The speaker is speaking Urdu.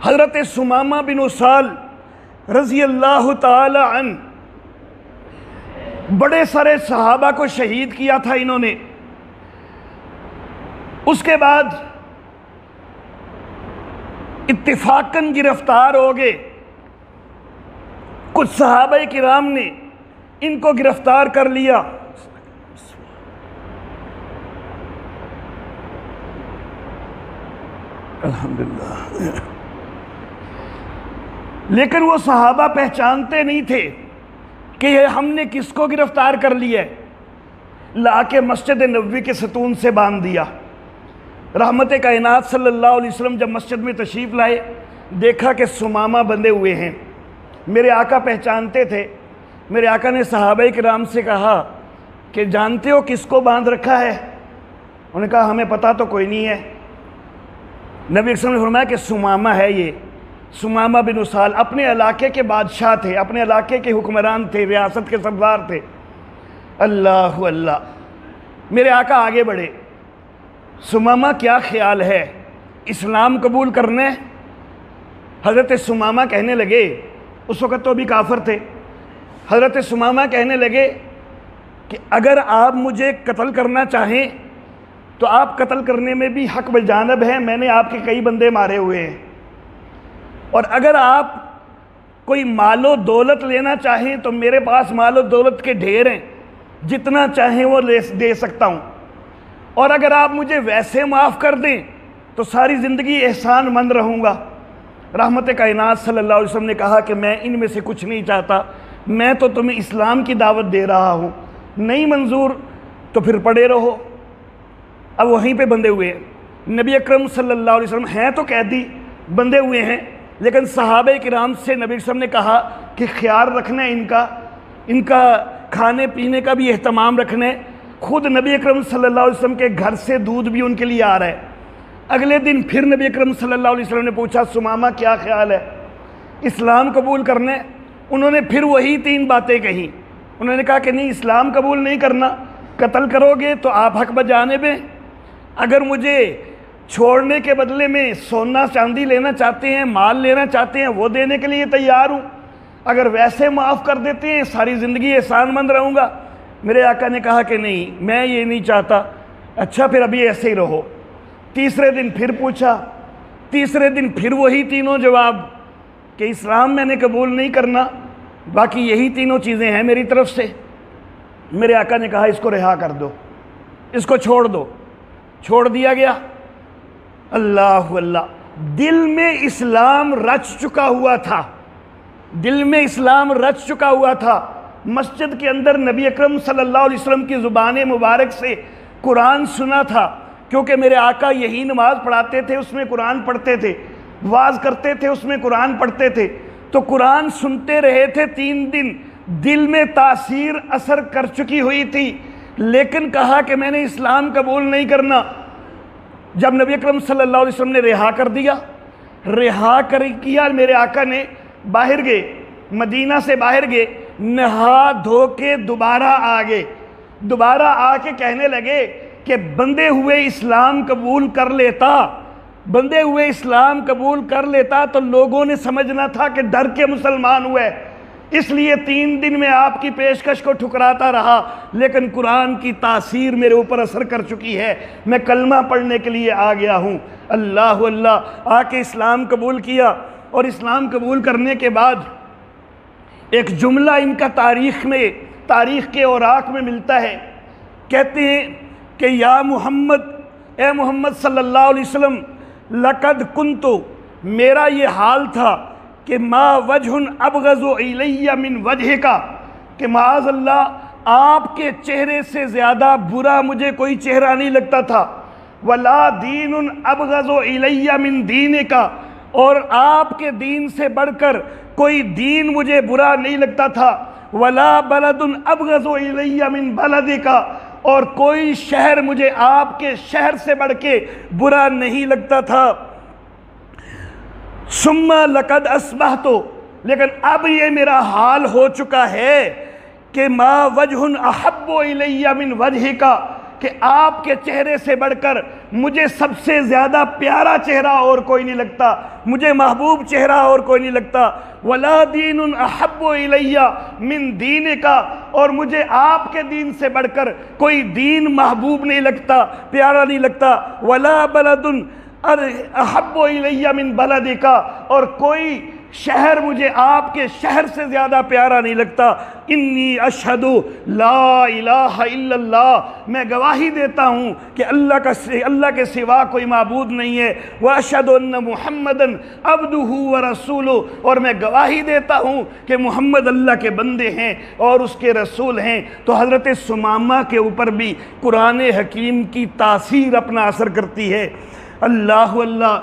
حضرت ثمامہ بن اسال رضی اللہ تعالی عنہ، بڑے سارے صحابہ کو شہید کیا تھا انہوں نے۔ اس کے بعد اتفاقاً گرفتار ہو گئے۔ کچھ صحابہ کرام نے ان کو گرفتار کر لیا۔ الحمدللہ۔ لیکن وہ صحابہ پہچانتے نہیں تھے کہ ہم نے کس کو گرفتار کر لیا ہے، لا کے مسجد نبوی کے ستون سے باندھ دیا۔ رحمت کائنات صلی اللہ علیہ وسلم جب مسجد میں تشریف لائے، دیکھا کہ ثمامہ بندھے ہوئے ہیں۔ میرے آقا پہچانتے تھے۔ میرے آقا نے صحابہ کرام سے کہا کہ جانتے ہو کس کو باندھ رکھا ہے؟ انہوں نے کہا ہمیں پتہ تو کوئی نہیں ہے۔ نبی اکرم نے فرمایا کہ ثمامہ ہے یہ، ثمامہ بن اسال اپنے علاقے کے بادشاہ تھے، اپنے علاقے کے حکمران تھے، ریاست کے سردار تھے۔ اللہ اللہ۔ میرے آقا آگے بڑھے، ثمامہ کیا خیال ہے، اسلام قبول کرنے؟ حضرت ثمامہ کہنے لگے، اس وقت تو ابھی کافر تھے، حضرت ثمامہ کہنے لگے کہ اگر آپ مجھے قتل کرنا چاہیں تو آپ قتل کرنے میں بھی حق بجانب ہیں، میں نے آپ کے کئی بندے مارے ہوئے ہیں، اور اگر آپ کوئی مال و دولت لینا چاہیں تو میرے پاس مال و دولت کے ڈھیر ہیں، جتنا چاہیں وہ دے سکتا ہوں، اور اگر آپ مجھے ویسے معاف کر دیں تو ساری زندگی احسان مند رہوں گا۔ رحمت کائنات صلی اللہ علیہ وسلم نے کہا کہ میں ان میں سے کچھ نہیں چاہتا، میں تو تمہیں اسلام کی دعوت دے رہا ہوں، نہیں منظور تو پھر پڑے رہو۔ اب وہیں پہ بندھے ہوئے ہیں۔ نبی اکرم صلی اللہ علیہ وسلم ہیں تو قیدی، بندھے ہوئے ہیں، لیکن صحابہ کرام سے نبی اکرم نے کہا کہ خیال رکھنا ہے ان کا کھانے پینے کا بھی اہتمام رکھنا ہے۔ خود نبی اکرم صلی اللہ علیہ وسلم کے گھر سے دودھ بھی ان کے لیے آ رہا ہے۔ اگلے دن پھر نبی اکرم صلی اللہ علیہ وسلم نے پوچھا ثمامہ کیا خیال ہے، اسلام قبول کرنے؟ انہوں نے پھر وہی 3 باتیں کہیں۔ انہوں نے کہا کہ نہیں، اسلام قبول نہیں کرنا، قتل کرو گے تو آپ حق بجانب ہیں، اگر مجھے چھوڑنے کے بدلے میں سونا چاندی لینا چاہتے ہیں، مال لینا چاہتے ہیں، وہ دینے کے لیے تیار ہوں، اگر ویسے معاف کر دیتے ہیں ساری زندگی احسان مند رہوں گا۔ میرے آقا نے کہا کہ نہیں، میں یہ نہیں چاہتا۔ اچھا پھر ابھی ایسے ہی رہو۔ تیسرے دن پھر پوچھا، تیسرے دن پھر وہی تینوں جواب کہ اسلام میں نے قبول نہیں کرنا، باقی یہی تینوں چیزیں ہیں میری طرف سے۔ میرے آقا نے کہا اس کو رہا کر دو، اس کو چھوڑ دو۔ چھوڑ دیا گیا۔ اللہ اللہ۔ دل میں اسلام رچ چکا ہوا تھا، دل میں اسلام رچ چکا ہوا تھا۔ مسجد کے اندر نبی اکرم صلی اللہ علیہ وسلم کی زبان مبارک سے قرآن سنا تھا، کیونکہ میرے آقا یہی نماز پڑھاتے تھے، اس میں قرآن پڑھتے تھے، واز کرتے تھے، اس میں قرآن پڑھتے تھے، تو قرآن سنتے رہے تھے 3 دن، دل میں تاثیر اثر کر چکی ہوئی تھی، لیکن کہا کہ میں نے اسلام قبول نہیں کرنا۔ جب نبی اکرم صلی اللہ علیہ وسلم نے رہا کر دیا، رہا کیا، میرے آقا نے باہر گئے، مدینہ سے باہر گئے، نہا دھو کے دوبارہ آ گئے، دوبارہ آ کے کہنے لگے کہ بندے ہوئے اسلام قبول کر لیتا، بندے ہوئے اسلام قبول کر لیتا تو لوگوں نے سمجھنا تھا کہ ڈر کے مسلمان ہوئے، اس لیے 3 دن میں آپ کی پیشکش کو ٹھکراتا رہا، لیکن قرآن کی تاثیر میرے اوپر اثر کر چکی ہے، میں کلمہ پڑھنے کے لیے آ گیا ہوں۔ اللہ اللہ۔ آ کے اسلام قبول کیا، اور اسلام قبول کرنے کے بعد ایک جملہ ان کا تاریخ کے اوراق میں ملتا ہے، کہتے ہیں کہ یا محمد، اے محمد صلی اللہ علیہ وسلم، لقد کنتو، میرا یہ حال تھا کہ ما وجہ ابغض الی من وجہک، کہ معاذ اللہ آپ کے چہرے سے زیادہ برا مجھے کوئی چہرہ نہیں لگتا تھا، ولا دین ابغض الی من دینک، اور آپ کے دین سے بڑھ کر کوئی دین مجھے برا نہیں لگتا تھا، ولا بلد ابغض الی من بلدک، اور کوئی شہر مجھے آپ کے شہر سے بڑھ کے برا نہیں لگتا تھا۔ ثم لقد اصبحت، لیکن اب یہ میرا حال ہو چکا ہے کہ ما وجہ احب الی من وجہک، کہ آپ کے چہرے سے بڑھ کر مجھے سب سے زیادہ پیارا چہرہ اور کوئی نہیں لگتا، مجھے محبوب چہرہ اور کوئی نہیں لگتا۔ وَلَا دِينٌ أَحَبُّ إِلَيَّ مِن دِينِكَ، اور مجھے آپ کے دین سے بڑھ کر کوئی دین محبوب نہیں لگتا، پیارا نہیں لگتا۔ وَلَا بَلَدٌ أَحَبُّ إِلَيَّ مِن بَلَدِكَ، اور کوئی شہر مجھے آپ کے شہر سے زیادہ پیارا نہیں لگتا۔ انی اشہد لا الہ الا اللہ، میں گواہی دیتا ہوں کہ اللہ کے سوا کوئی معبود نہیں ہے۔ واشہد ان محمدًا عبدہ ورسولہ، اور میں گواہی دیتا ہوں کہ محمد اللہ کے بندے ہیں اور اس کے رسول ہیں۔ تو حضرت ثمامہ کے اوپر بھی قرآن حکیم کی تاثیر اپنا اثر کرتی ہے۔ اللہ اللہ